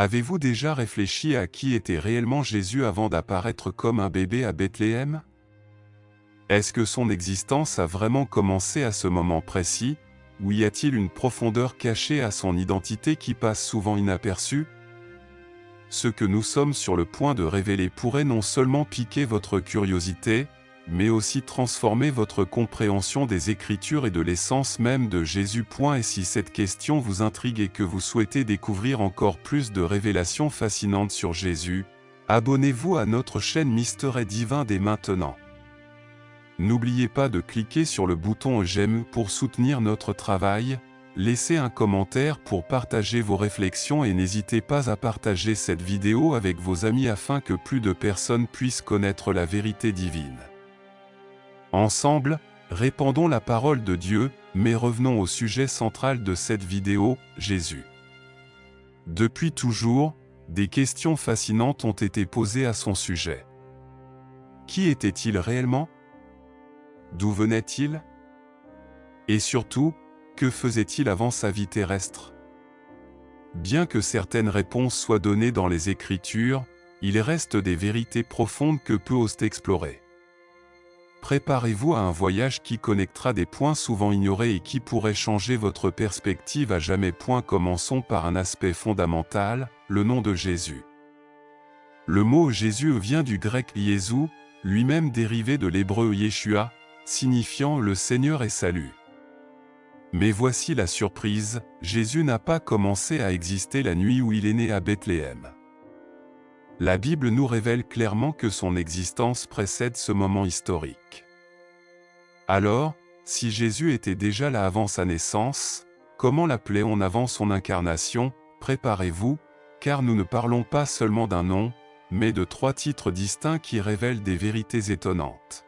Avez-vous déjà réfléchi à qui était réellement Jésus avant d'apparaître comme un bébé à Bethléem? Est-ce que son existence a vraiment commencé à ce moment précis, ou y a-t-il une profondeur cachée à son identité qui passe souvent inaperçue? Ce que nous sommes sur le point de révéler pourrait non seulement piquer votre curiosité, mais aussi transformer votre compréhension des Écritures et de l'essence même de Jésus. Et si cette question vous intrigue et que vous souhaitez découvrir encore plus de révélations fascinantes sur Jésus, abonnez-vous à notre chaîne Mystère Divin dès maintenant. N'oubliez pas de cliquer sur le bouton j'aime pour soutenir notre travail, laissez un commentaire pour partager vos réflexions et n'hésitez pas à partager cette vidéo avec vos amis afin que plus de personnes puissent connaître la vérité divine. Ensemble, répandons la parole de Dieu, mais revenons au sujet central de cette vidéo, Jésus. Depuis toujours, des questions fascinantes ont été posées à son sujet. Qui était-il réellement? D'où venait-il? Et surtout, que faisait-il avant sa vie terrestre? Bien que certaines réponses soient données dans les Écritures, il reste des vérités profondes que peu osent explorer. Préparez-vous à un voyage qui connectera des points souvent ignorés et qui pourrait changer votre perspective à jamais. Commençons par un aspect fondamental, le nom de Jésus. Le mot Jésus vient du grec Jésus, lui-même dérivé de l'hébreu Yeshua, signifiant le Seigneur et salut. Mais voici la surprise, Jésus n'a pas commencé à exister la nuit où il est né à Bethléem. La Bible nous révèle clairement que son existence précède ce moment historique. Alors, si Jésus était déjà là avant sa naissance, comment l'appelait-on avant son incarnation? Préparez-vous, car nous ne parlons pas seulement d'un nom, mais de 3 titres distincts qui révèlent des vérités étonnantes.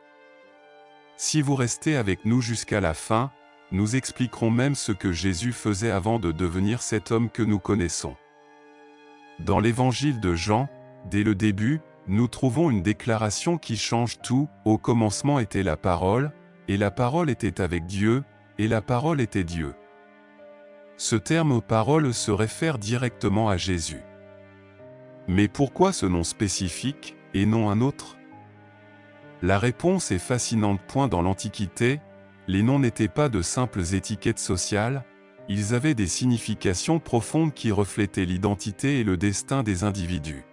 Si vous restez avec nous jusqu'à la fin, nous expliquerons même ce que Jésus faisait avant de devenir cet homme que nous connaissons. Dans l'évangile de Jean, dès le début, nous trouvons une déclaration qui change tout. Au commencement était la parole, et la parole était avec Dieu, et la parole était Dieu. Ce terme parole se réfère directement à Jésus. Mais pourquoi ce nom spécifique, et non un autre? La réponse est fascinante. Dans l'Antiquité, les noms n'étaient pas de simples étiquettes sociales, ils avaient des significations profondes qui reflétaient l'identité et le destin des individus.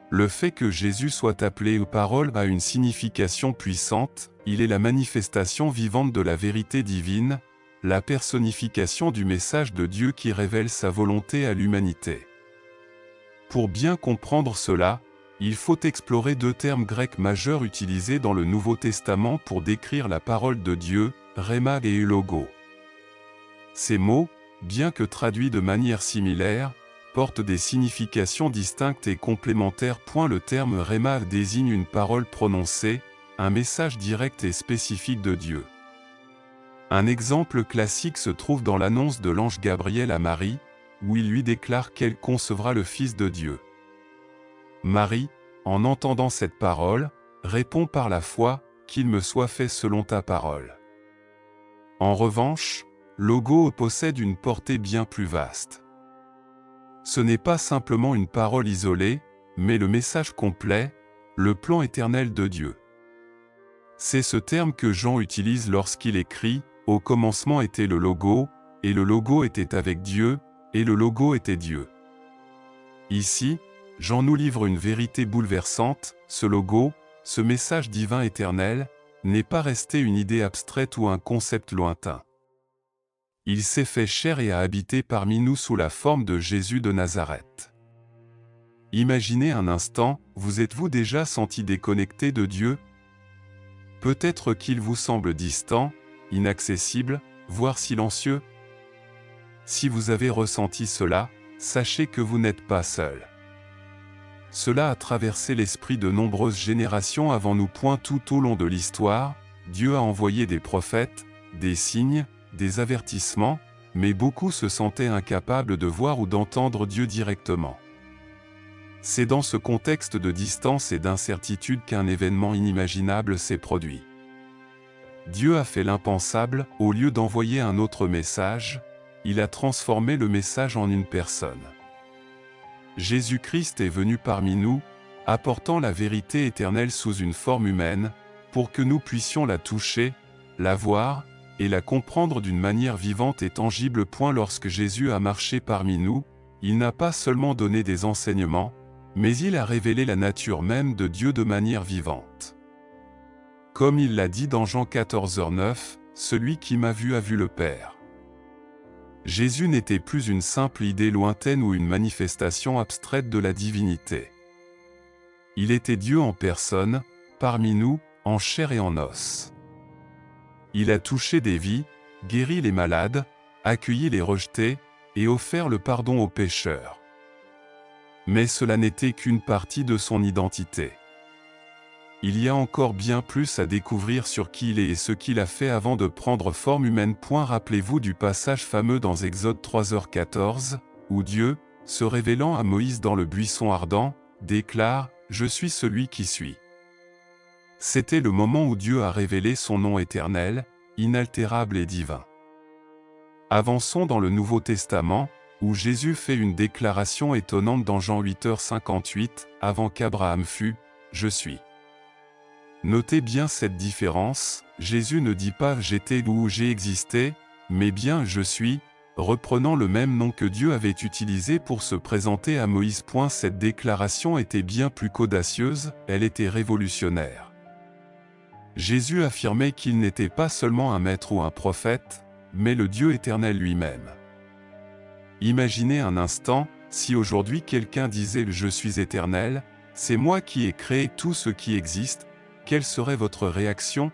Le fait que Jésus soit appelé parole a une signification puissante, il est la manifestation vivante de la vérité divine, la personnification du message de Dieu qui révèle sa volonté à l'humanité. Pour bien comprendre cela, il faut explorer 2 termes grecs majeurs utilisés dans le Nouveau Testament pour décrire la parole de Dieu, Rhéma et Logo. Ces mots, bien que traduits de manière similaire, portent des significations distinctes et complémentaires. Le terme Rhéma désigne une parole prononcée, un message direct et spécifique de Dieu. Un exemple classique se trouve dans l'annonce de l'ange Gabriel à Marie, où il lui déclare qu'elle concevra le Fils de Dieu. Marie, en entendant cette parole, répond par la foi, « Qu'il me soit fait selon ta parole ». En revanche, Logo possède une portée bien plus vaste. Ce n'est pas simplement une parole isolée, mais le message complet, le plan éternel de Dieu. C'est ce terme que Jean utilise lorsqu'il écrit « Au commencement était le Logo, et le Logo était avec Dieu, et le Logo était Dieu ». Ici, Jean nous livre une vérité bouleversante, ce Logo, ce message divin éternel, n'est pas resté une idée abstraite ou un concept lointain. Il s'est fait chair et a habité parmi nous sous la forme de Jésus de Nazareth. Imaginez un instant, vous êtes-vous déjà senti déconnecté de Dieu? Peut-être qu'il vous semble distant, inaccessible, voire silencieux. Si vous avez ressenti cela, sachez que vous n'êtes pas seul. Cela a traversé l'esprit de nombreuses générations avant nous. Tout au long de l'histoire, Dieu a envoyé des prophètes, des signes, des avertissements, mais beaucoup se sentaient incapables de voir ou d'entendre Dieu directement. C'est dans ce contexte de distance et d'incertitude qu'un événement inimaginable s'est produit. Dieu a fait l'impensable, au lieu d'envoyer un autre message, il a transformé le message en une personne. Jésus-Christ est venu parmi nous, apportant la vérité éternelle sous une forme humaine, pour que nous puissions la toucher, la voir, et la comprendre d'une manière vivante et tangible. Lorsque Jésus a marché parmi nous, il n'a pas seulement donné des enseignements, mais il a révélé la nature même de Dieu de manière vivante. Comme il l'a dit dans Jean 14:9, « Celui qui m'a vu a vu le Père ». Jésus n'était plus une simple idée lointaine ou une manifestation abstraite de la divinité. Il était Dieu en personne, parmi nous, en chair et en os. Il a touché des vies, guéri les malades, accueilli les rejetés, et offert le pardon aux pécheurs. Mais cela n'était qu'une partie de son identité. Il y a encore bien plus à découvrir sur qui il est et ce qu'il a fait avant de prendre forme humaine. Rappelez-vous du passage fameux dans Exode 3h14, où Dieu, se révélant à Moïse dans le buisson ardent, déclare « Je suis celui qui suis ». C'était le moment où Dieu a révélé son nom éternel, inaltérable et divin. Avançons dans le Nouveau Testament, où Jésus fait une déclaration étonnante dans Jean 8h58, avant qu'Abraham fût, « Je suis ». Notez bien cette différence, Jésus ne dit pas « j'étais » ou « j'ai existé », mais bien « je suis », reprenant le même nom que Dieu avait utilisé pour se présenter à Moïse. Cette déclaration était bien plus qu'audacieuse, elle était révolutionnaire. Jésus affirmait qu'il n'était pas seulement un maître ou un prophète, mais le Dieu éternel lui-même. Imaginez un instant, si aujourd'hui quelqu'un disait « Je suis éternel, c'est moi qui ai créé tout ce qui existe », quelle serait votre réaction?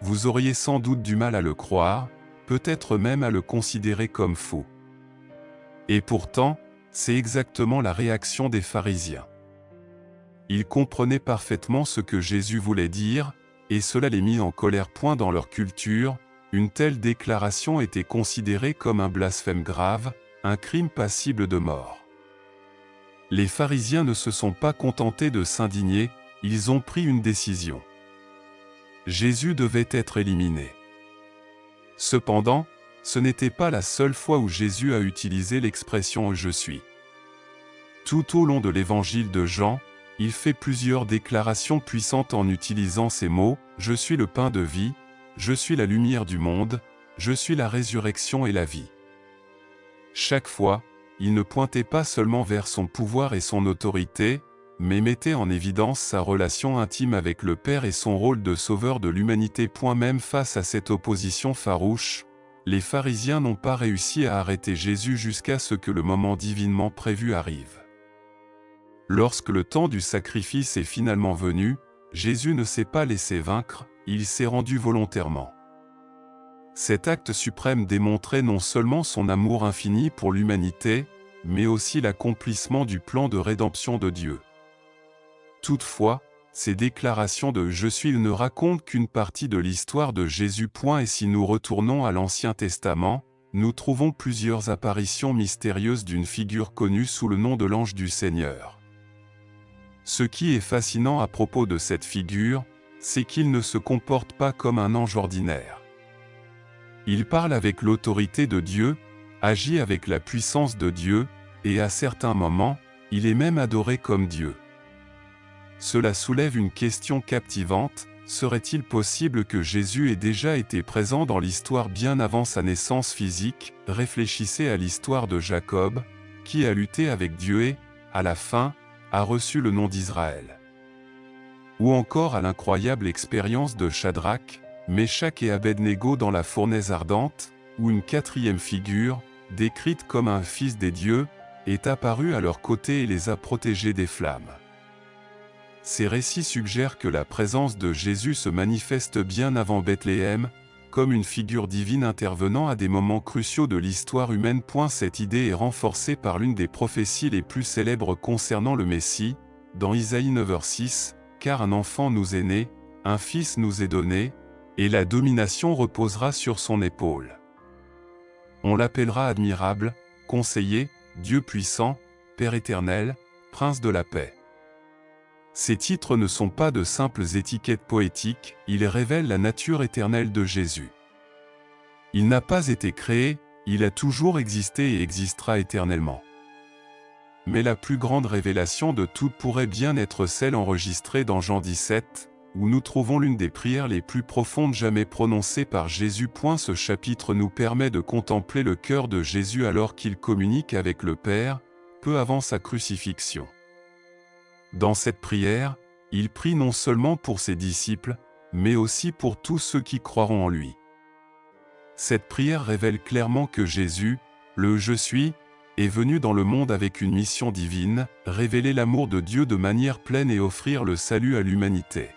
Vous auriez sans doute du mal à le croire, peut-être même à le considérer comme fou. Et pourtant, c'est exactement la réaction des pharisiens. Ils comprenaient parfaitement ce que Jésus voulait dire, et cela les mit en colère. Dans leur culture, une telle déclaration était considérée comme un blasphème grave, un crime passible de mort. Les pharisiens ne se sont pas contentés de s'indigner, ils ont pris une décision. Jésus devait être éliminé. Cependant, ce n'était pas la seule fois où Jésus a utilisé l'expression « je suis ». Tout au long de l'évangile de Jean, il fait plusieurs déclarations puissantes en utilisant ces mots « Je suis le pain de vie »,« Je suis la lumière du monde »,« Je suis la résurrection et la vie ». Chaque fois, il ne pointait pas seulement vers son pouvoir et son autorité, mais mettait en évidence sa relation intime avec le Père et son rôle de sauveur de l'humanité. Même face à cette opposition farouche, les pharisiens n'ont pas réussi à arrêter Jésus jusqu'à ce que le moment divinement prévu arrive. Lorsque le temps du sacrifice est finalement venu, Jésus ne s'est pas laissé vaincre, il s'est rendu volontairement. Cet acte suprême démontrait non seulement son amour infini pour l'humanité, mais aussi l'accomplissement du plan de rédemption de Dieu. Toutefois, ces déclarations de « Je suis » ne racontent qu'une partie de l'histoire de Jésus. Et si nous retournons à l'Ancien Testament, nous trouvons plusieurs apparitions mystérieuses d'une figure connue sous le nom de l'ange du Seigneur. Ce qui est fascinant à propos de cette figure, c'est qu'il ne se comporte pas comme un ange ordinaire. Il parle avec l'autorité de Dieu, agit avec la puissance de Dieu, et à certains moments, il est même adoré comme Dieu. Cela soulève une question captivante, serait-il possible que Jésus ait déjà été présent dans l'histoire bien avant sa naissance physique? Réfléchissez à l'histoire de Jacob, qui a lutté avec Dieu et, à la fin, a reçu le nom d'Israël. Ou encore à l'incroyable expérience de Shadrach, Meshach et Abednego dans la fournaise ardente, où une quatrième figure, décrite comme un fils des dieux, est apparue à leur côté et les a protégés des flammes. Ces récits suggèrent que la présence de Jésus se manifeste bien avant Bethléem, comme une figure divine intervenant à des moments cruciaux de l'histoire humaine. Cette idée est renforcée par l'une des prophéties les plus célèbres concernant le Messie, dans Isaïe 9h6, « Car un enfant nous est né, un fils nous est donné, et la domination reposera sur son épaule. On l'appellera admirable, conseiller, Dieu puissant, Père éternel, Prince de la paix. » Ces titres ne sont pas de simples étiquettes poétiques, ils révèlent la nature éternelle de Jésus. Il n'a pas été créé, il a toujours existé et existera éternellement. mais la plus grande révélation de toutes pourrait bien être celle enregistrée dans Jean 17, où nous trouvons l'une des prières les plus profondes jamais prononcées par Jésus. Ce chapitre nous permet de contempler le cœur de Jésus alors qu'il communique avec le Père, peu avant sa crucifixion. Dans cette prière, il prie non seulement pour ses disciples, mais aussi pour tous ceux qui croiront en lui. Cette prière révèle clairement que Jésus, le « Je suis », est venu dans le monde avec une mission divine, révéler l'amour de Dieu de manière pleine et offrir le salut à l'humanité.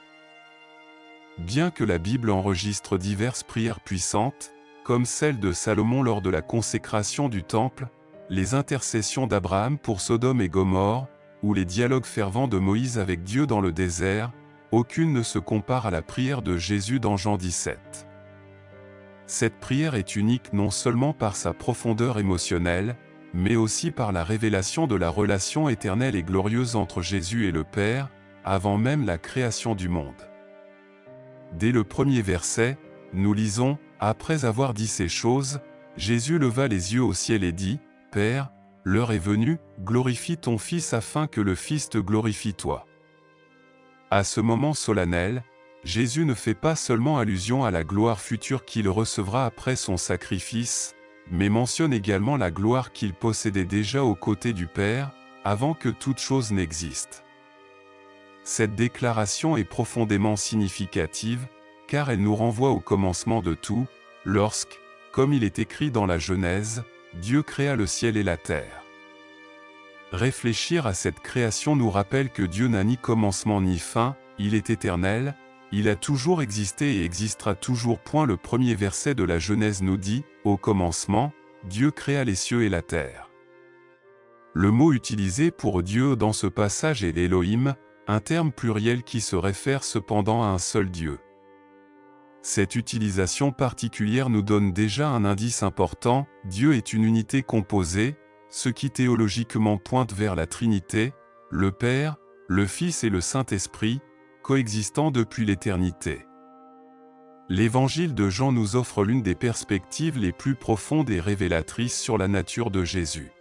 Bien que la Bible enregistre diverses prières puissantes, comme celle de Salomon lors de la consécration du Temple, les intercessions d'Abraham pour Sodome et Gomorrhe, ou les dialogues fervents de Moïse avec Dieu dans le désert, aucune ne se compare à la prière de Jésus dans Jean 17. Cette prière est unique non seulement par sa profondeur émotionnelle, mais aussi par la révélation de la relation éternelle et glorieuse entre Jésus et le Père, avant même la création du monde. Dès le premier verset, nous lisons « Après avoir dit ces choses, Jésus leva les yeux au ciel et dit, « Père, l'heure est venue, glorifie ton Fils afin que le Fils te glorifie toi. » À ce moment solennel, Jésus ne fait pas seulement allusion à la gloire future qu'il recevra après son sacrifice, mais mentionne également la gloire qu'il possédait déjà aux côtés du Père, avant que toute chose n'existe. Cette déclaration est profondément significative, car elle nous renvoie au commencement de tout, lorsque, comme il est écrit dans la Genèse, Dieu créa le ciel et la terre. Réfléchir à cette création nous rappelle que Dieu n'a ni commencement ni fin, il est éternel, il a toujours existé et existera toujours. Le premier verset de la Genèse nous dit, « Au commencement, Dieu créa les cieux et la terre. » Le mot utilisé pour Dieu dans ce passage est Elohim, un terme pluriel qui se réfère cependant à un seul Dieu. Cette utilisation particulière nous donne déjà un indice important, Dieu est une unité composée, ce qui théologiquement pointe vers la Trinité, le Père, le Fils et le Saint-Esprit, coexistant depuis l'éternité. L'Évangile de Jean nous offre l'une des perspectives les plus profondes et révélatrices sur la nature de Jésus.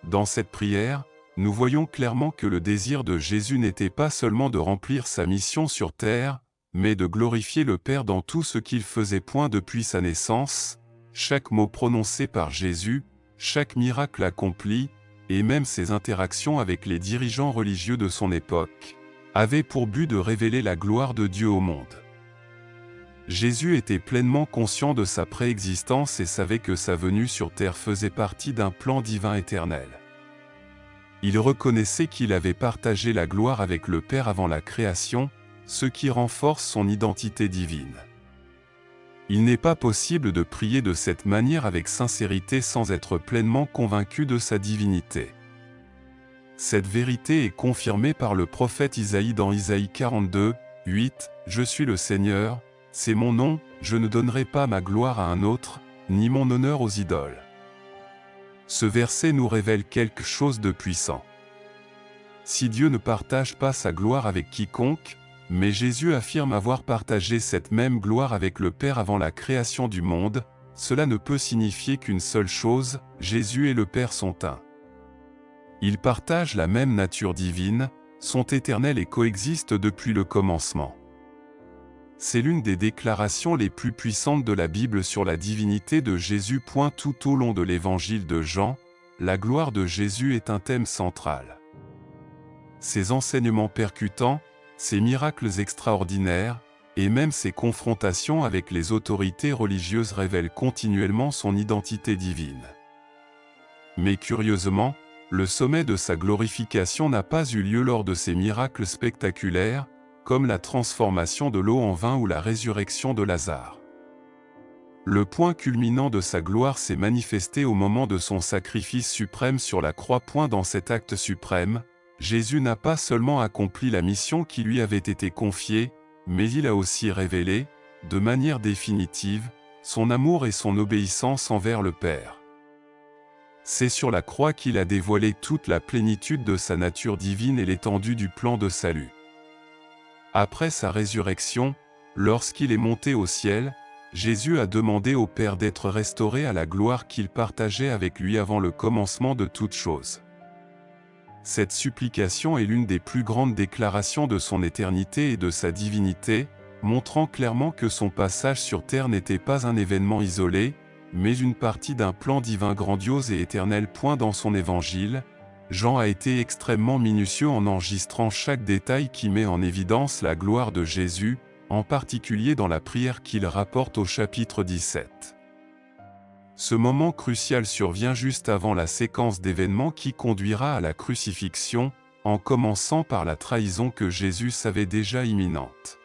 Dans cette prière, nous voyons clairement que le désir de Jésus n'était pas seulement de remplir sa mission sur terre, mais de glorifier le Père dans tout ce qu'il faisait. Depuis sa naissance, chaque mot prononcé par Jésus, chaque miracle accompli, et même ses interactions avec les dirigeants religieux de son époque, avait pour but de révéler la gloire de Dieu au monde. Jésus était pleinement conscient de sa préexistence et savait que sa venue sur terre faisait partie d'un plan divin éternel. Il reconnaissait qu'il avait partagé la gloire avec le Père avant la création, ce qui renforce son identité divine. Il n'est pas possible de prier de cette manière avec sincérité sans être pleinement convaincu de sa divinité. Cette vérité est confirmée par le prophète Isaïe dans Isaïe 42, 8, « Je suis le Seigneur, c'est mon nom, je ne donnerai pas ma gloire à un autre, ni mon honneur aux idoles. » Ce verset nous révèle quelque chose de puissant. Si Dieu ne partage pas sa gloire avec quiconque, mais Jésus affirme avoir partagé cette même gloire avec le Père avant la création du monde, cela ne peut signifier qu'une seule chose, Jésus et le Père sont un. Ils partagent la même nature divine, sont éternels et coexistent depuis le commencement. C'est l'une des déclarations les plus puissantes de la Bible sur la divinité de Jésus. Tout au long de l'Évangile de Jean, la gloire de Jésus est un thème central. Ses enseignements percutants, ses miracles extraordinaires, et même ses confrontations avec les autorités religieuses révèlent continuellement son identité divine. Mais curieusement, le sommet de sa glorification n'a pas eu lieu lors de ces miracles spectaculaires, comme la transformation de l'eau en vin ou la résurrection de Lazare. Le point culminant de sa gloire s'est manifesté au moment de son sacrifice suprême sur la croix. Dans cet acte suprême, Jésus n'a pas seulement accompli la mission qui lui avait été confiée, mais il a aussi révélé, de manière définitive, son amour et son obéissance envers le Père. C'est sur la croix qu'il a dévoilé toute la plénitude de sa nature divine et l'étendue du plan de salut. Après sa résurrection, lorsqu'il est monté au ciel, Jésus a demandé au Père d'être restauré à la gloire qu'il partageait avec lui avant le commencement de toutes choses. Cette supplication est l'une des plus grandes déclarations de son éternité et de sa divinité, montrant clairement que son passage sur terre n'était pas un événement isolé, mais une partie d'un plan divin grandiose et éternel. Dans son évangile, Jean a été extrêmement minutieux en enregistrant chaque détail qui met en évidence la gloire de Jésus, en particulier dans la prière qu'il rapporte au chapitre 17. Ce moment crucial survient juste avant la séquence d'événements qui conduira à la crucifixion, en commençant par la trahison que Jésus savait déjà imminente.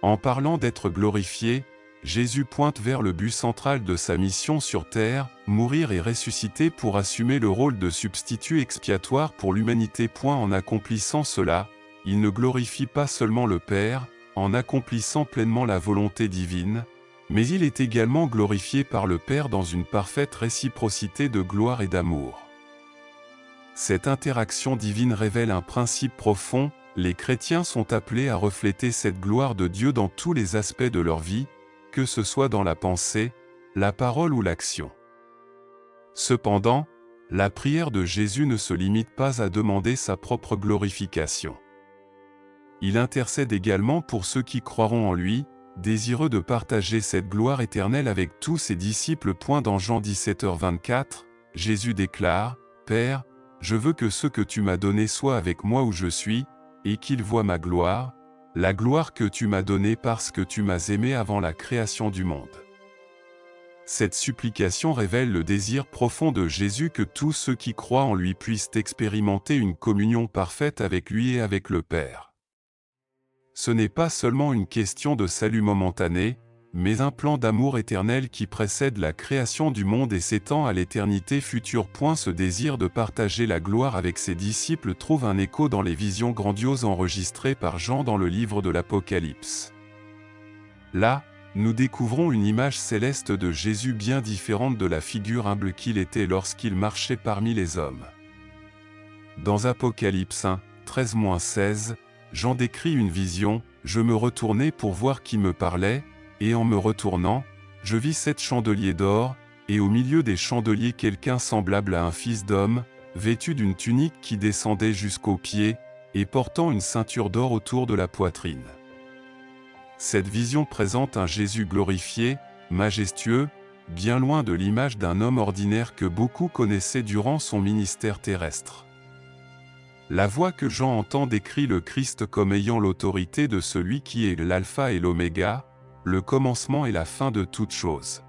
En parlant d'être glorifié, Jésus pointe vers le but central de sa mission sur terre, mourir et ressusciter pour assumer le rôle de substitut expiatoire pour l'humanité. En accomplissant cela, il ne glorifie pas seulement le Père, en accomplissant pleinement la volonté divine, mais il est également glorifié par le Père dans une parfaite réciprocité de gloire et d'amour. Cette interaction divine révèle un principe profond: les chrétiens sont appelés à refléter cette gloire de Dieu dans tous les aspects de leur vie, que ce soit dans la pensée, la parole ou l'action. Cependant, la prière de Jésus ne se limite pas à demander sa propre glorification. Il intercède également pour ceux qui croiront en lui, désireux de partager cette gloire éternelle avec tous ses disciples. Dans Jean 17h24, Jésus déclare: « Père, je veux que ceux que tu m'as donnés soient avec moi où je suis, et qu'ils voient ma gloire, la gloire que tu m'as donnée parce que tu m'as aimé avant la création du monde. » Cette supplication révèle le désir profond de Jésus que tous ceux qui croient en lui puissent expérimenter une communion parfaite avec lui et avec le Père. Ce n'est pas seulement une question de salut momentané, mais un plan d'amour éternel qui précède la création du monde et s'étend à l'éternité future. Ce désir de partager la gloire avec ses disciples trouve un écho dans les visions grandioses enregistrées par Jean dans le livre de l'Apocalypse. Là, nous découvrons une image céleste de Jésus bien différente de la figure humble qu'il était lorsqu'il marchait parmi les hommes. Dans Apocalypse 1, 13-16, Jean décrit une vision: « Je me retournai pour voir qui me parlait, et en me retournant, je vis 7 chandeliers d'or, et au milieu des chandeliers quelqu'un semblable à un fils d'homme, vêtu d'une tunique qui descendait jusqu'aux pieds, et portant une ceinture d'or autour de la poitrine. » Cette vision présente un Jésus glorifié, majestueux, bien loin de l'image d'un homme ordinaire que beaucoup connaissaient durant son ministère terrestre. La voix que Jean entend décrit le Christ comme ayant l'autorité de celui qui est l'alpha et l'oméga, le commencement et la fin de toutes choses.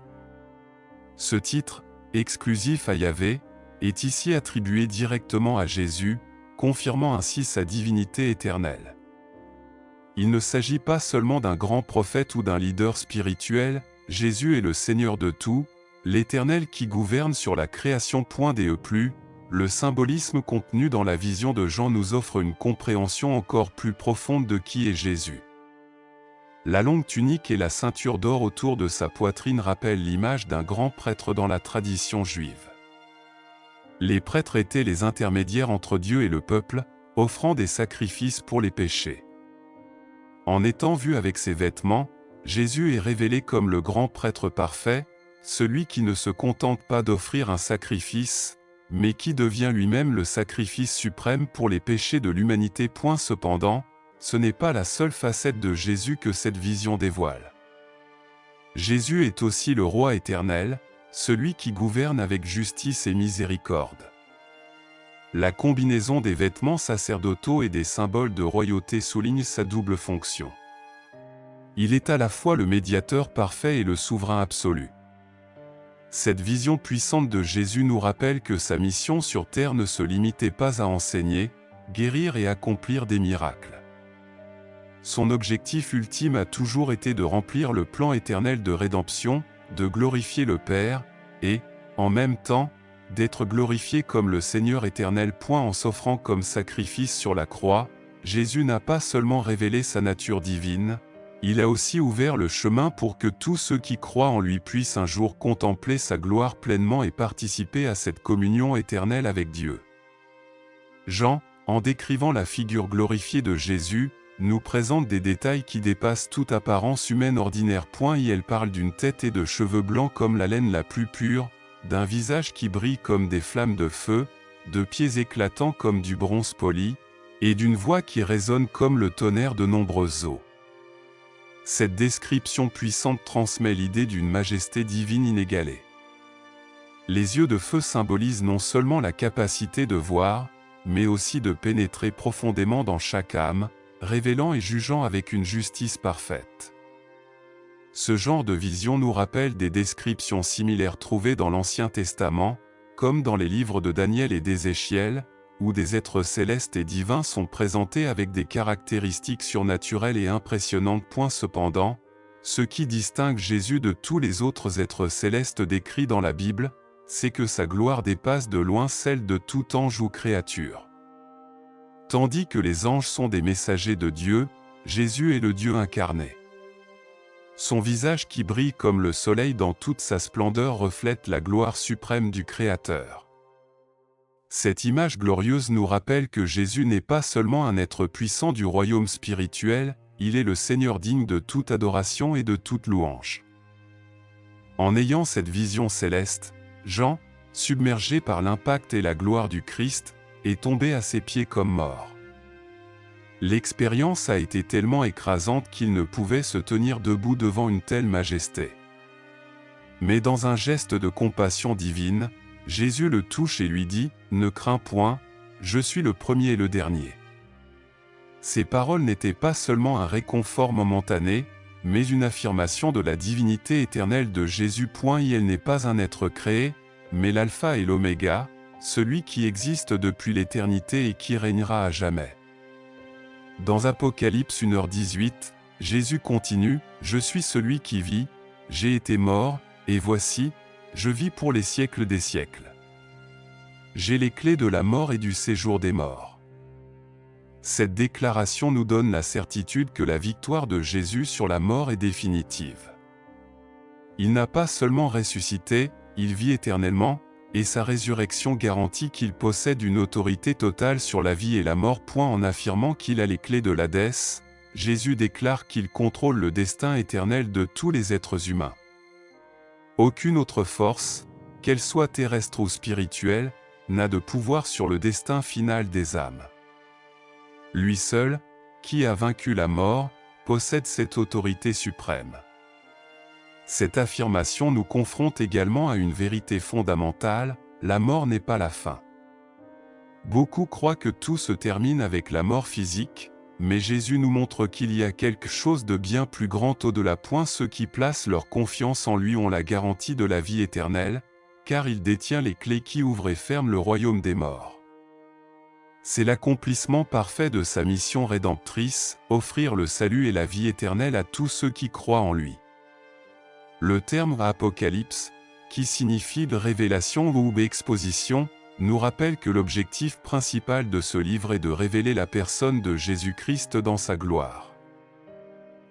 Ce titre, exclusif à Yahvé, est ici attribué directement à Jésus, confirmant ainsi sa divinité éternelle. Il ne s'agit pas seulement d'un grand prophète ou d'un leader spirituel, Jésus est le Seigneur de tout, l'Éternel qui gouverne sur la création. Le symbolisme contenu dans la vision de Jean nous offre une compréhension encore plus profonde de qui est Jésus. La longue tunique et la ceinture d'or autour de sa poitrine rappellent l'image d'un grand prêtre dans la tradition juive. Les prêtres étaient les intermédiaires entre Dieu et le peuple, offrant des sacrifices pour les péchés. En étant vu avec ses vêtements, Jésus est révélé comme le grand prêtre parfait, celui qui ne se contente pas d'offrir un sacrifice, mais qui devient lui-même le sacrifice suprême pour les péchés de l'humanité. Cependant, ce n'est pas la seule facette de Jésus que cette vision dévoile. Jésus est aussi le roi éternel, celui qui gouverne avec justice et miséricorde. La combinaison des vêtements sacerdotaux et des symboles de royauté souligne sa double fonction. Il est à la fois le médiateur parfait et le souverain absolu. Cette vision puissante de Jésus nous rappelle que sa mission sur terre ne se limitait pas à enseigner, guérir et accomplir des miracles. Son objectif ultime a toujours été de remplir le plan éternel de rédemption, de glorifier le Père, et, en même temps, d'être glorifié comme le Seigneur éternel. En s'offrant comme sacrifice sur la croix, Jésus n'a pas seulement révélé sa nature divine, il a aussi ouvert le chemin pour que tous ceux qui croient en lui puissent un jour contempler sa gloire pleinement et participer à cette communion éternelle avec Dieu. Jean, en décrivant la figure glorifiée de Jésus, nous présente des détails qui dépassent toute apparence humaine ordinaire. Il parle d'une tête et de cheveux blancs comme la laine la plus pure, d'un visage qui brille comme des flammes de feu, de pieds éclatants comme du bronze poli, et d'une voix qui résonne comme le tonnerre de nombreuses eaux. Cette description puissante transmet l'idée d'une majesté divine inégalée. Les yeux de feu symbolisent non seulement la capacité de voir, mais aussi de pénétrer profondément dans chaque âme, révélant et jugeant avec une justice parfaite. Ce genre de vision nous rappelle des descriptions similaires trouvées dans l'Ancien Testament, comme dans les livres de Daniel et d'Ézéchiel, où des êtres célestes et divins sont présentés avec des caractéristiques surnaturelles et impressionnantes. Cependant, ce qui distingue Jésus de tous les autres êtres célestes décrits dans la Bible, c'est que sa gloire dépasse de loin celle de tout ange ou créature. Tandis que les anges sont des messagers de Dieu, Jésus est le Dieu incarné. Son visage qui brille comme le soleil dans toute sa splendeur reflète la gloire suprême du Créateur. Cette image glorieuse nous rappelle que Jésus n'est pas seulement un être puissant du royaume spirituel, il est le Seigneur digne de toute adoration et de toute louange. En ayant cette vision céleste, Jean, submergé par l'impact et la gloire du Christ, est tombé à ses pieds comme mort. L'expérience a été tellement écrasante qu'il ne pouvait se tenir debout devant une telle majesté. Mais dans un geste de compassion divine, Jésus le touche et lui dit « Ne crains point, je suis le premier et le dernier ». Ces paroles n'étaient pas seulement un réconfort momentané, mais une affirmation de la divinité éternelle de Jésus. Il n'est pas un être créé, mais l'alpha et l'oméga, celui qui existe depuis l'éternité et qui régnera à jamais. Dans Apocalypse 1h18, Jésus continue « Je suis celui qui vit, j'ai été mort, et voici, je vis pour les siècles des siècles. J'ai les clés de la mort et du séjour des morts. » Cette déclaration nous donne la certitude que la victoire de Jésus sur la mort est définitive. Il n'a pas seulement ressuscité, il vit éternellement, et sa résurrection garantit qu'il possède une autorité totale sur la vie et la mort. En affirmant qu'il a les clés de l'Hadès, Jésus déclare qu'il contrôle le destin éternel de tous les êtres humains. Aucune autre force, qu'elle soit terrestre ou spirituelle, n'a de pouvoir sur le destin final des âmes. Lui seul, qui a vaincu la mort, possède cette autorité suprême. Cette affirmation nous confronte également à une vérité fondamentale, la mort n'est pas la fin. Beaucoup croient que tout se termine avec la mort physique, mais Jésus nous montre qu'il y a quelque chose de bien plus grand au-delà. Ceux qui placent leur confiance en lui ont la garantie de la vie éternelle, car il détient les clés qui ouvrent et ferment le royaume des morts. C'est l'accomplissement parfait de sa mission rédemptrice, offrir le salut et la vie éternelle à tous ceux qui croient en lui. Le terme « apocalypse », qui signifie « révélation » ou « exposition », nous rappelle que l'objectif principal de ce livre est de révéler la personne de Jésus-Christ dans sa gloire.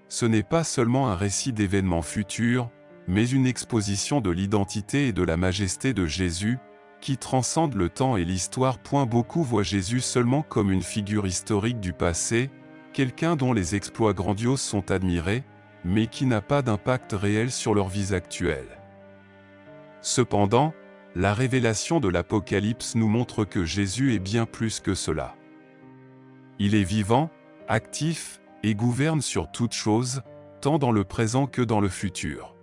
Ce n'est pas seulement un récit d'événements futurs, mais une exposition de l'identité et de la majesté de Jésus, qui transcende le temps et l'histoire. Beaucoup voient Jésus seulement comme une figure historique du passé, quelqu'un dont les exploits grandioses sont admirés, mais qui n'a pas d'impact réel sur leur vie actuelle. Cependant, la révélation de l'Apocalypse nous montre que Jésus est bien plus que cela. Il est vivant, actif, et gouverne sur toute chose, tant dans le présent que dans le futur.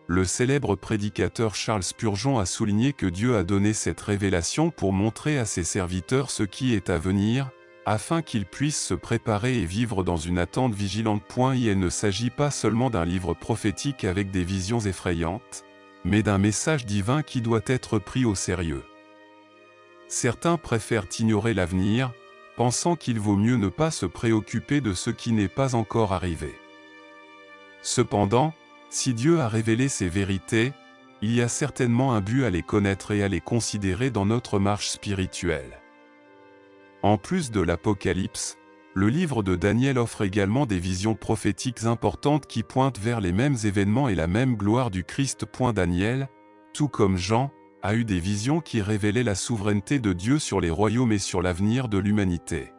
Le célèbre prédicateur Charles Spurgeon a souligné que Dieu a donné cette révélation pour montrer à ses serviteurs ce qui est à venir, afin qu'ils puissent se préparer et vivre dans une attente vigilante. Il ne s'agit pas seulement d'un livre prophétique avec des visions effrayantes, mais d'un message divin qui doit être pris au sérieux. Certains préfèrent ignorer l'avenir, pensant qu'il vaut mieux ne pas se préoccuper de ce qui n'est pas encore arrivé. Cependant, si Dieu a révélé ces vérités, il y a certainement un but à les connaître et à les considérer dans notre marche spirituelle. En plus de l'Apocalypse, le livre de Daniel offre également des visions prophétiques importantes qui pointent vers les mêmes événements et la même gloire du Christ. Daniel, tout comme Jean, a eu des visions qui révélaient la souveraineté de Dieu sur les royaumes et sur l'avenir de l'humanité.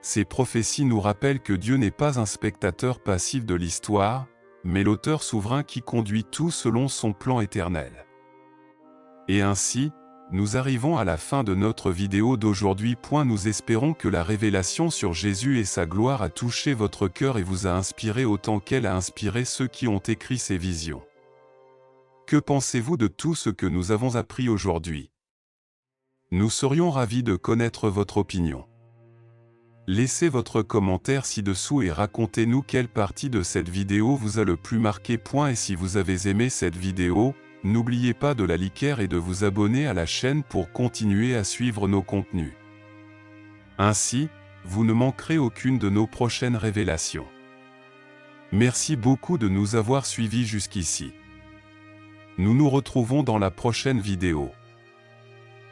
Ces prophéties nous rappellent que Dieu n'est pas un spectateur passif de l'histoire, mais l'auteur souverain qui conduit tout selon son plan éternel. Et ainsi, Nous arrivons à la fin de notre vidéo d'aujourd'hui. Nous espérons que la révélation sur Jésus et sa gloire a touché votre cœur et vous a inspiré autant qu'elle a inspiré ceux qui ont écrit ces visions. Que pensez-vous de tout ce que nous avons appris aujourd'hui? Nous serions ravis de connaître votre opinion. Laissez votre commentaire ci-dessous et racontez-nous quelle partie de cette vidéo vous a le plus marqué. Et si vous avez aimé cette vidéo, n'oubliez pas de la liker et de vous abonner à la chaîne pour continuer à suivre nos contenus. Ainsi, vous ne manquerez aucune de nos prochaines révélations. Merci beaucoup de nous avoir suivis jusqu'ici. Nous nous retrouvons dans la prochaine vidéo.